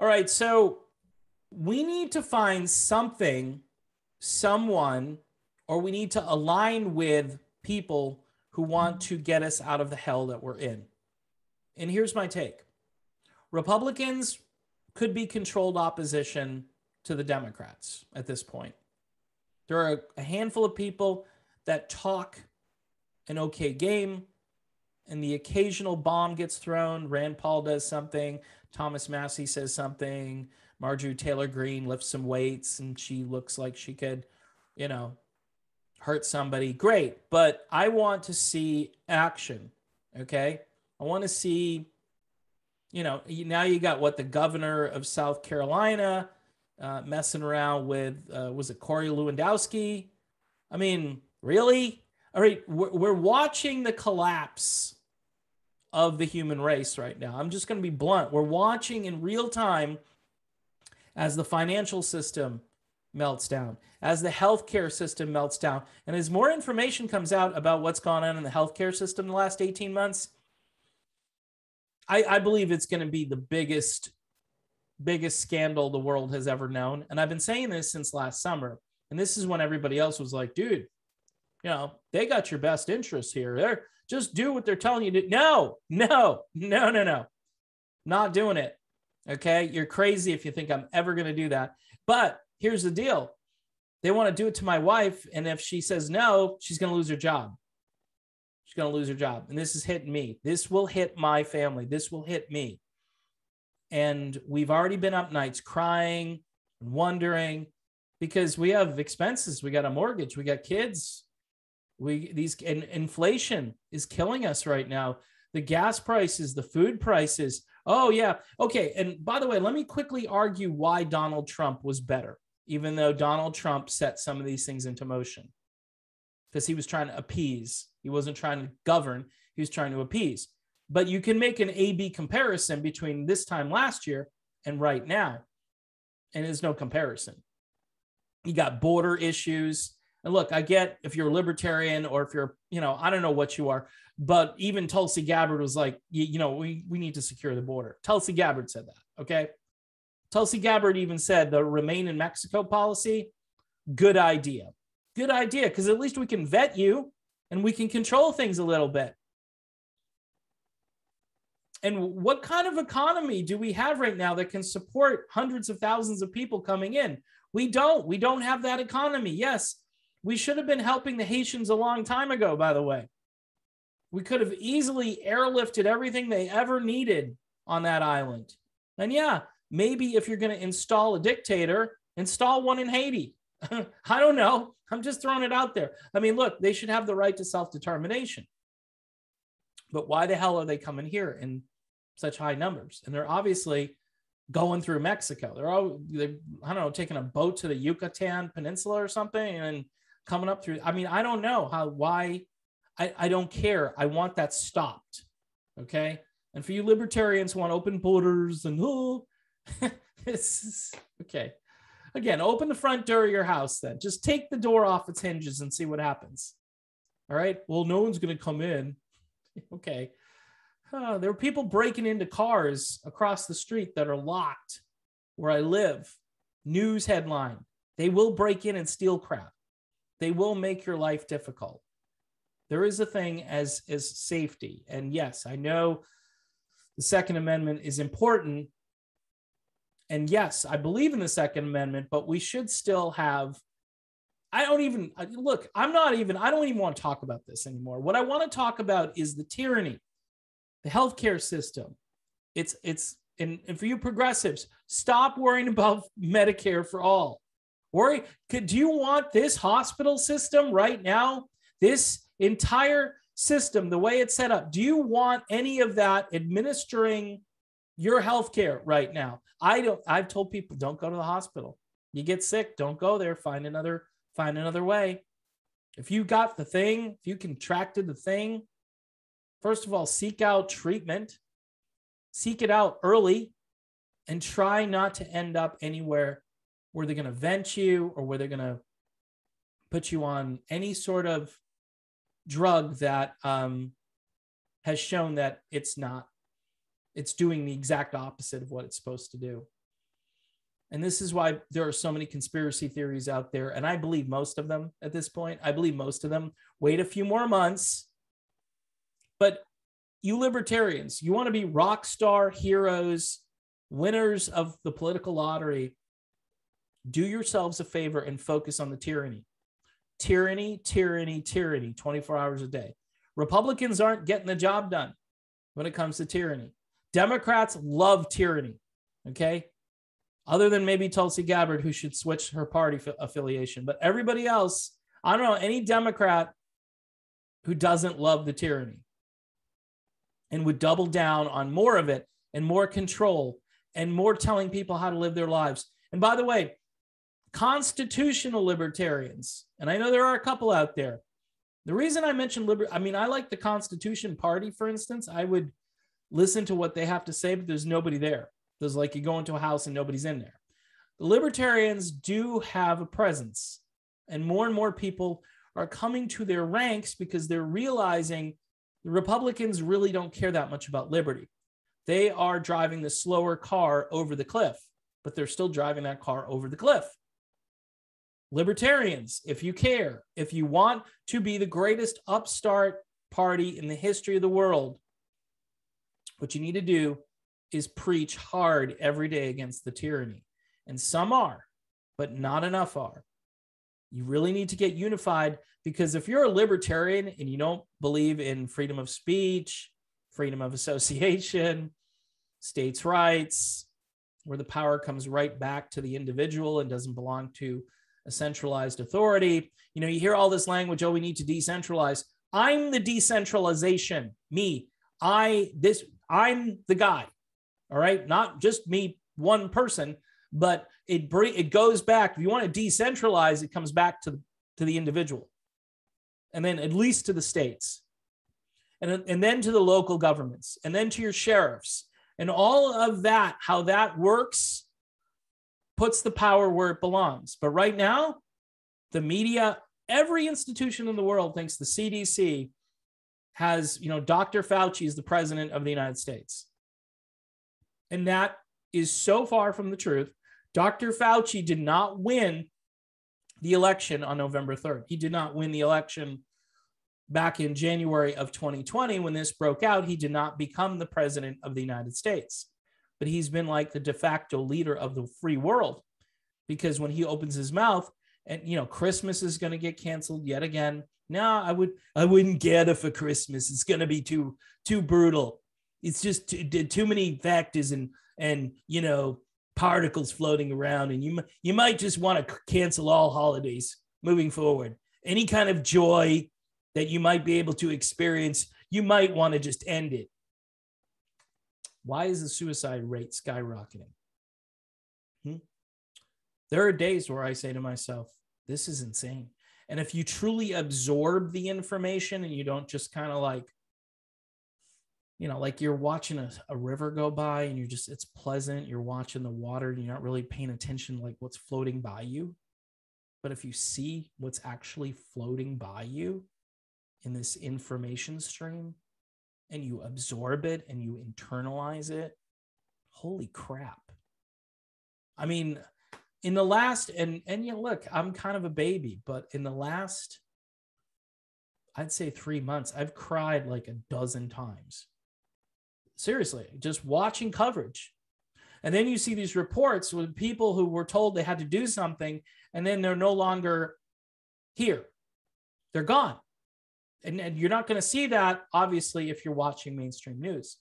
All right. So we need to find something, someone, or we need to align with people who want to get us out of the hell that we're in. And here's my take. Republicans could be controlled opposition to the Democrats at this point. There are a handful of people that talk an okay game, and the occasional bomb gets thrown. Rand Paul does something. Thomas Massie says something. Marjorie Taylor Greene lifts some weights, and she looks like she could, hurt somebody. Great. But I want to see action, okay? I want to see, now you got the governor of South Carolina messing around with, was it Corey Lewandowski? I mean, really? All right, we're watching the collapse of the human race right now. I'm just going to be blunt. We're watching in real time as the financial system melts down, as the healthcare system melts down. And as more information comes out about what's gone on in the healthcare system the last 18 months, I believe it's going to be the biggest scandal the world has ever known. And I've been saying this since last summer. And this is when everybody else was like, dude, they got your best interests here. They're just do what they're telling you to. No. Not doing it. Okay. You're crazy if you think I'm ever going to do that. But here's the deal. They want to do it to my wife. And if she says no, she's going to lose her job. She's going to lose her job. And this is hitting me. This will hit my family. This will hit me. And we've already been up nights crying and wondering because we have expenses. We got a mortgage. We got kids. Inflation is killing us right now. The gas prices, the food prices. Oh, yeah. Okay. And by the way, let me quickly argue why Donald Trump was better, even though Donald Trump set some of these things into motion because he was trying to appease. He wasn't trying to govern. He was trying to appease. But you can make an A-B comparison between this time last year and right now. And there's no comparison. You got border issues. And look, I get if you're a libertarian or if you're, I don't know what you are, but even Tulsi Gabbard was like, we need to secure the border. Tulsi Gabbard said that, okay? Tulsi Gabbard even said the remain in Mexico policy, good idea. Good idea, because at least we can vet you and we can control things a little bit. And what kind of economy do we have right now that can support hundreds of thousands of people coming in? We don't have that economy. Yes, we should have been helping the Haitians a long time ago, by the way. We could have easily airlifted everything they ever needed on that island. And yeah, maybe if you're going to install a dictator, install one in Haiti. I don't know. I'm just throwing it out there. I mean, look, they should have the right to self-determination. But why the hell are they coming here in such high numbers? And they're obviously going through Mexico. They're I don't know, taking a boat to the Yucatan Peninsula or something and coming up through. I mean, I don't know why. I don't care. I want that stopped. Okay. And for you libertarians who want open borders and okay. Again, open the front door of your house then. Just take the door off its hinges and see what happens. All right. Well, no one's going to come in. Okay. There are people breaking into cars across the street that are locked where I live. News headline. They will break in and steal crap. They will make your life difficult. There is a thing as safety. And yes, I know the Second Amendment is important. And yes, I believe in the Second Amendment, but we should still have, I don't even want to talk about this anymore. What I want to talk about is the tyranny, the healthcare system. And for you progressives, stop worrying about Medicare for all. Do you want this hospital system right now? This entire system, the way it's set up, do you want any of that administering your healthcare right now? I've told people, don't go to the hospital. You get sick, don't go there. Find another way. If you got the thing, if you contracted the thing, first of all, seek out treatment, seek it out early, and try not to end up anywhere where they're going to vent you or where they're going to put you on any sort of drug that has shown that it's doing the exact opposite of what it's supposed to do. And this is why there are so many conspiracy theories out there. And I believe most of them at this point. I believe most of them. Wait a few more months. But you libertarians, you want to be rock star heroes, winners of the political lottery. Do yourselves a favor and focus on the tyranny. Tyranny, tyranny, tyranny, 24 hours a day. Republicans aren't getting the job done when it comes to tyranny. Democrats love tyranny, okay? Other than maybe Tulsi Gabbard, who should switch her party affiliation. But everybody else, I don't know any Democrat who doesn't love the tyranny and would double down on more of it and more control and more telling people how to live their lives. And by the way, constitutional libertarians, and I know there are a couple out there. The reason I mentioned I like the Constitution Party, for instance. I would listen to what they have to say, but there's nobody there. There's like you go into a house and nobody's in there. The libertarians do have a presence, and more people are coming to their ranks because they're realizing the Republicans really don't care that much about liberty. They are driving the slower car over the cliff, but they're still driving that car over the cliff. Libertarians, if you care, if you want to be the greatest upstart party in the history of the world, what you need to do is preach hard every day against the tyranny. And some are, but not enough are. You really need to get unified, because if you're a libertarian and you don't believe in freedom of speech, freedom of association, states' rights, where the power comes right back to the individual and doesn't belong to a centralized authority. You hear all this language, oh, we need to decentralize. I'm the decentralization. I'm the guy. All right. Not just me, one person, but it goes back. If you want to decentralize, it comes back to the individual, and then at least to the states, and then to the local governments, and then to your sheriffs, and all of that, how that works puts the power where it belongs. But right now, the media, every institution in the world thinks the CDC has, Dr. Fauci is the president of the United States. And that is so far from the truth. Dr. Fauci did not win the election on November 3rd. He did not win the election back in January of 2020 when this broke out. He did not become the president of the United States. But he's been like the de facto leader of the free world, because when he opens his mouth, and Christmas is going to get canceled yet again. No, I wouldn't gather for Christmas. It's going to be too brutal. It's just too many factors and particles floating around, and you might just want to cancel all holidays moving forward. Any kind of joy that you might be able to experience, you might want to just end it. Why is the suicide rate skyrocketing? There are days where I say to myself, this is insane. And if you truly absorb the information and you don't just kind of like you're watching a river go by and it's pleasant. You're watching the water and you're not really paying attention like what's floating by you. But if you see what's actually floating by you in this information stream, and you absorb it and you internalize it, holy crap. I mean, in the last, and look, I'm kind of a baby, but in the last, I'd say 3 months, I've cried like a dozen times. Seriously, just watching coverage. And then you see these reports with people who were told they had to do something, and then they're no longer here. They're gone. And you're not going to see that, obviously, if you're watching mainstream news.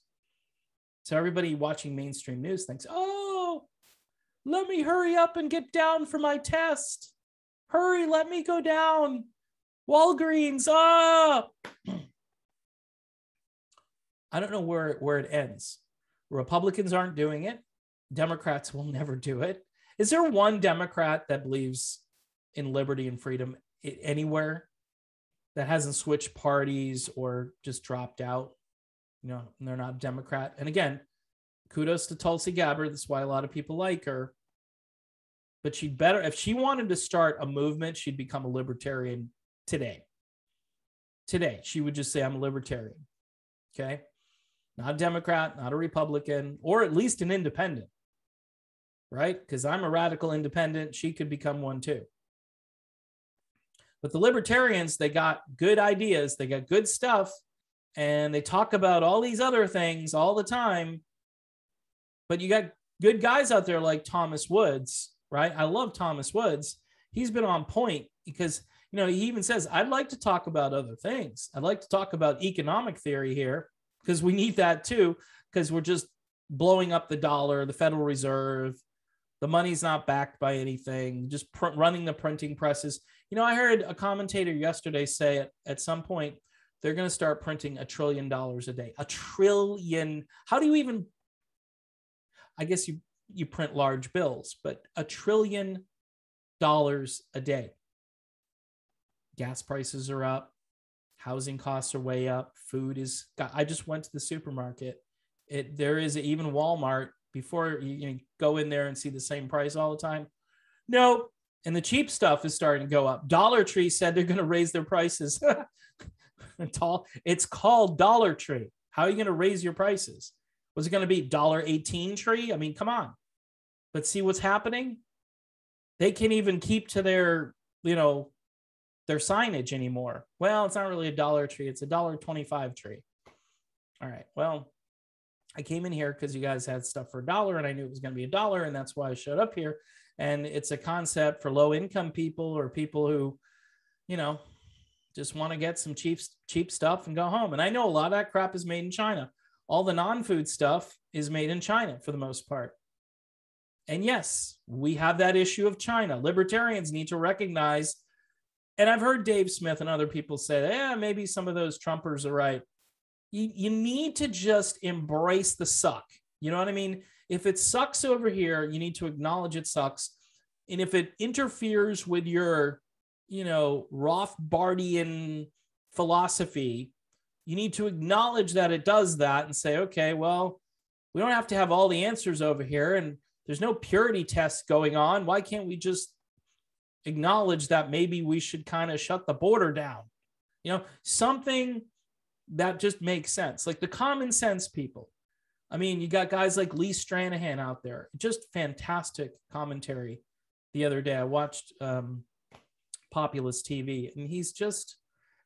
So everybody watching mainstream news thinks, oh, let me hurry up and get down for my test. Hurry, let me go down. Walgreens, I don't know where it ends. Republicans aren't doing it. Democrats will never do it. Is there one Democrat that believes in liberty and freedom anywhere that hasn't switched parties or just dropped out? And they're not a Democrat. And again, kudos to Tulsi Gabbard. That's why a lot of people like her. But she'd better, if she wanted to start a movement, she'd become a libertarian today. Today, she would just say, I'm a libertarian. Okay? Not a Democrat, not a Republican, or at least an independent. right? Because I'm a radical independent. She could become one too. But the libertarians, they got good ideas, they got good stuff, and they talk about all these other things all the time. But you got good guys out there like Thomas Woods, right? I love Thomas Woods. He's been on point because, you know, he even says, I'd like to talk about other things. I'd like to talk about economic theory here because we need that too, because we're just blowing up the dollar, the Federal Reserve. The money's not backed by anything, just running the printing presses. You know, I heard a commentator yesterday say at some point, they're going to start printing $1 trillion a day. $1 trillion. How do you even, I guess you print large bills, but $1 trillion a day. Gas prices are up. Housing costs are way up. Food is, I just went to the supermarket. There is even Walmart. Before you go in there and see the same price all the time. No, and the cheap stuff is starting to go up. Dollar Tree said they're going to raise their prices. It's called Dollar Tree. How are you going to raise your prices? Was it going to be $1.18 tree? I mean, come on. But see what's happening? They can't even keep to their, you know, their signage anymore. Well, it's not really a Dollar Tree. It's a $1.25 tree. All right. Well, I came in here because you guys had stuff for $1 and I knew it was going to be $1. And that's why I showed up here. And it's a concept for low income people or people who, you know, just want to get some cheap stuff and go home. And I know a lot of that crap is made in China. All the non-food stuff is made in China for the most part. And yes, we have that issue of China. Libertarians need to recognize, and I've heard Dave Smith and other people say, yeah, maybe some of those Trumpers are right. You need to just embrace the suck. You know what I mean? If it sucks over here, you need to acknowledge it sucks. And if it interferes with your, you know, Rothbardian philosophy, you need to acknowledge that it does that and say, okay, well, we don't have to have all the answers over here. And there's no purity tests going on. Why can't we just acknowledge that maybe we should kind of shut the border down? You know, something that just makes sense. Like the common sense people. I mean, you got guys like Lee Stranahan out there. Just fantastic commentary. The other day I watched Populist TV, and he's just,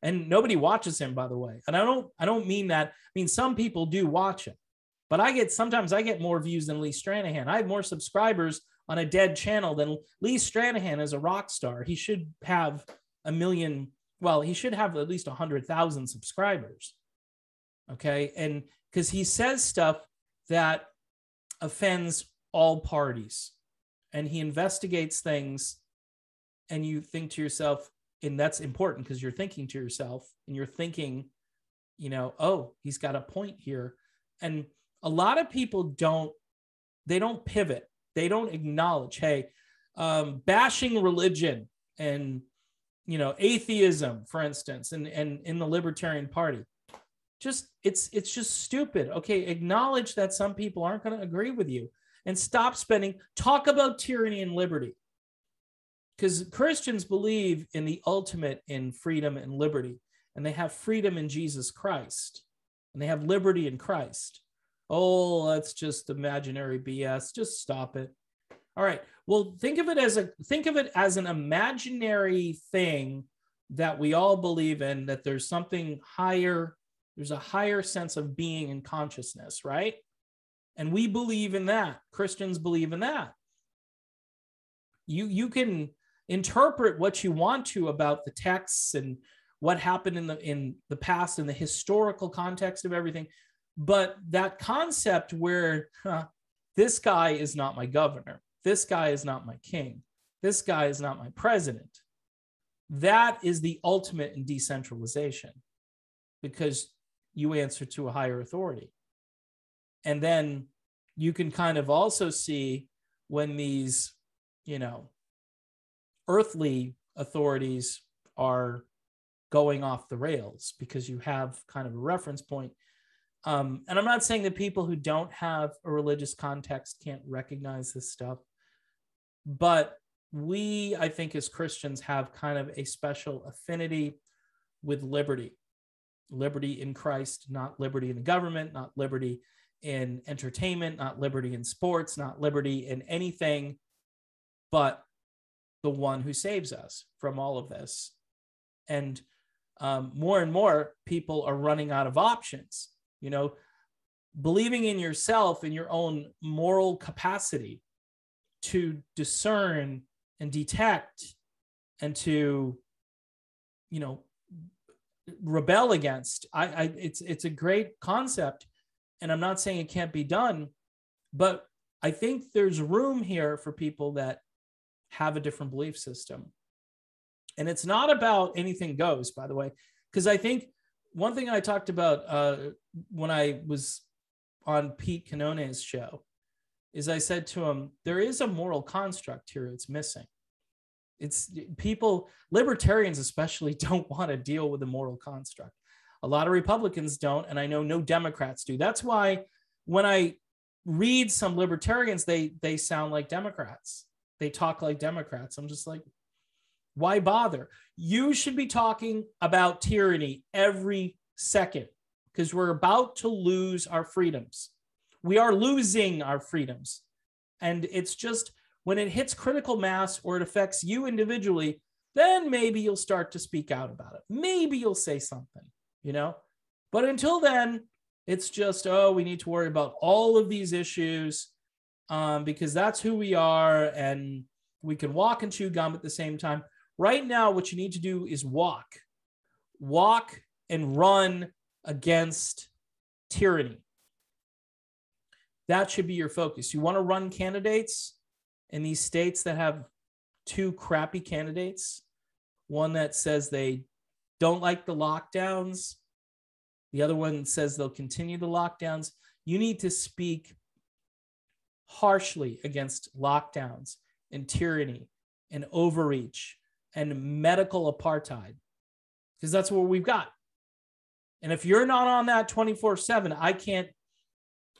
and nobody watches him, by the way. And I don't mean that. I mean, some people do watch him, but sometimes I get more views than Lee Stranahan. I have more subscribers on a dead channel than Lee Stranahan is a rock star. He should have 1 million. Well, he should have at least 100,000 subscribers. Okay. And because he says stuff that offends all parties and he investigates things, and you think to yourself, and that's important because you're thinking to yourself and you're thinking, you know, oh, he's got a point here. And a lot of people don't pivot. They don't acknowledge, hey, bashing religion and, you know, atheism, for instance, and in the Libertarian Party. It's just stupid. Okay, acknowledge that some people aren't going to agree with you and stop talk about tyranny and liberty. Because Christians believe in the ultimate in freedom and liberty, and they have freedom in Jesus Christ, and they have liberty in Christ. Oh, that's just imaginary BS. Just stop it. All right. Well, think of it as an imaginary thing that we all believe in, that there's something higher. There's a higher sense of being and consciousness, right? And we believe in that. Christians believe in that. You can interpret what you want to about the texts and what happened in the past and the historical context of everything. But that concept where this guy is not my governor, this guy is not my king, this guy is not my president, that is the ultimate in decentralization, because you answer to a higher authority. And then you can kind of also see when these, you know, earthly authorities are going off the rails, because you have kind of a reference point. And I'm not saying that people who don't have a religious context can't recognize this stuff, but we, I think, as Christians have kind of a special affinity with liberty in Christ, not liberty in the government, not liberty in entertainment, not liberty in sports, not liberty in anything but the one who saves us from all of this. And more and more people are running out of options. You know, believing in yourself, in your own moral capacity to discern and detect and to, you know, rebel against. It's a great concept, and I'm not saying it can't be done, but I think there's room here for people that have a different belief system. And it's not about anything goes, by the way, because I think one thing I talked about when I was on Pete Canone's show is I said to him, there is a moral construct here it's missing. It's people, libertarians especially, don't want to deal with the moral construct. A lot of Republicans don't, and I know no Democrats do. That's why when I read some libertarians, they sound like Democrats. They talk like Democrats. I'm just like, why bother? You should be talking about tyranny every second because we're about to lose our freedoms. We are losing our freedoms. And it's just when it hits critical mass or it affects you individually, then maybe you'll start to speak out about it. Maybe you'll say something, you know? But until then, it's just, oh, we need to worry about all of these issues because that's who we are and we can walk and chew gum at the same time. Right now, what you need to do is walk and run against tyranny. That should be your focus. You want to run candidates in these states that have two crappy candidates, one that says they don't like the lockdowns, the other one says they'll continue the lockdowns. You need to speak harshly against lockdowns and tyranny and overreach and medical apartheid, because that's what we've got. And if you're not on that 24/7,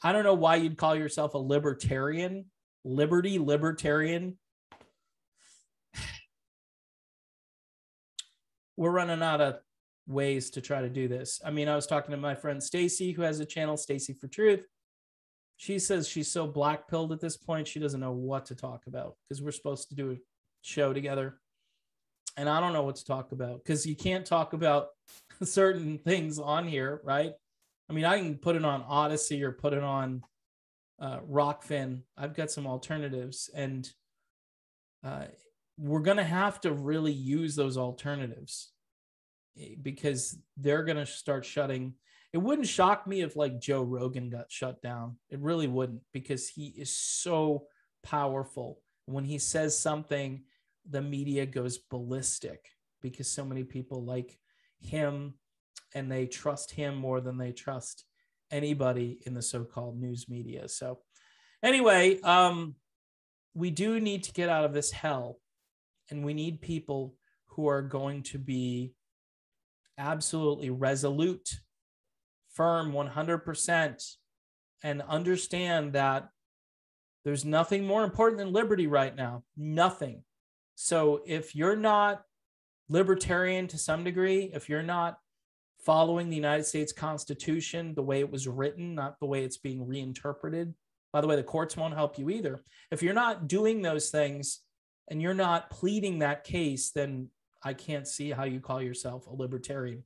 I don't know why you'd call yourself a libertarian. Libertarian. We're running out of ways to try to do this. I mean, I was talking to my friend Stacy, who has a channel, Stacy for Truth. She says she's so black-pilled at this point, she doesn't know what to talk about because we're supposed to do a show together. And I don't know what to talk about because you can't talk about certain things on here, right? I mean, I can put it on Odyssey or put it on Rockfin. I've got some alternatives, and we're going to have to really use those alternatives because they're going to start shutting. It wouldn't shock me if like Joe Rogan got shut down. It really wouldn't, because he is so powerful. When he says something, the media goes ballistic because so many people like him and they trust him more than they trust anybody in the so-called news media. So anyway, we do need to get out of this hell, and we need people who are going to be absolutely resolute, firm, 100%, and understand that there's nothing more important than liberty right now. Nothing. So if you're not libertarian to some degree, if you're not following the United States Constitution the way it was written, not the way it's being reinterpreted. By the way, the courts won't help you either. If you're not doing those things and you're not pleading that case, then I can't see how you call yourself a libertarian.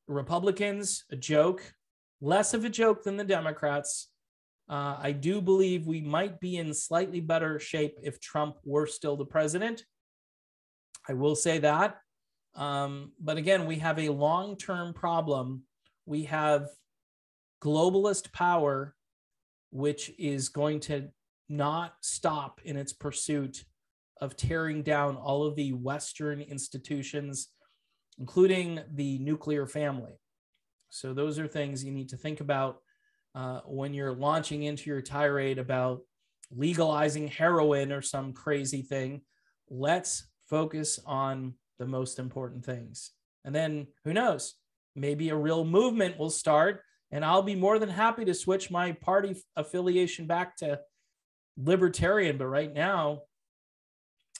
Republicans, a joke, less of a joke than the Democrats. I do believe we might be in slightly better shape if Trump were still the president. I will say that. But again, we have a long-term problem. We have globalist power, which is going to not stop in its pursuit of tearing down all of the Western institutions, including the nuclear family. So those are things you need to think about when you're launching into your tirade about legalizing heroin or some crazy thing. Let's focus on the most important things. And then who knows, maybe a real movement will start, and I'll be more than happy to switch my party affiliation back to libertarian. But right now,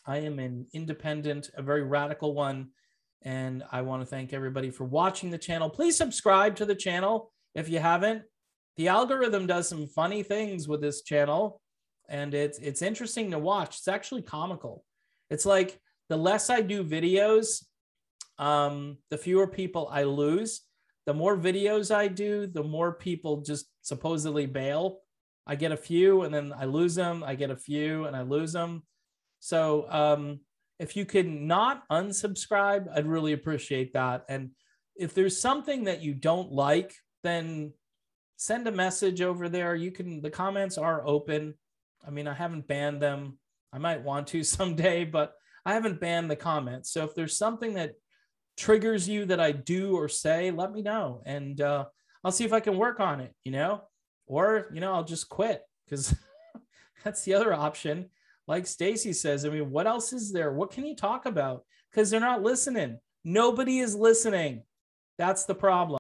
I am an independent, a very radical one. And I want to thank everybody for watching the channel. Please subscribe to the channel if you haven't. the algorithm does some funny things with this channel, and it's interesting to watch. It's actually comical. It's like the less I do videos, the fewer people I lose. The more videos I do, the more people just supposedly bail. I get a few and then I lose them. I get a few and I lose them. So if you can not unsubscribe, I'd really appreciate that. And if there's something that you don't like, then send a message over there. You can, the comments are open. I mean, I haven't banned them. I might want to someday, but I haven't banned the comments. So if there's something that triggers you that I do or say, let me know. And I'll see if I can work on it, or, I'll just quit, because that's the other option. Like Stacy says, I mean, what else is there? What can you talk about? Because they're not listening. Nobody is listening. That's the problem.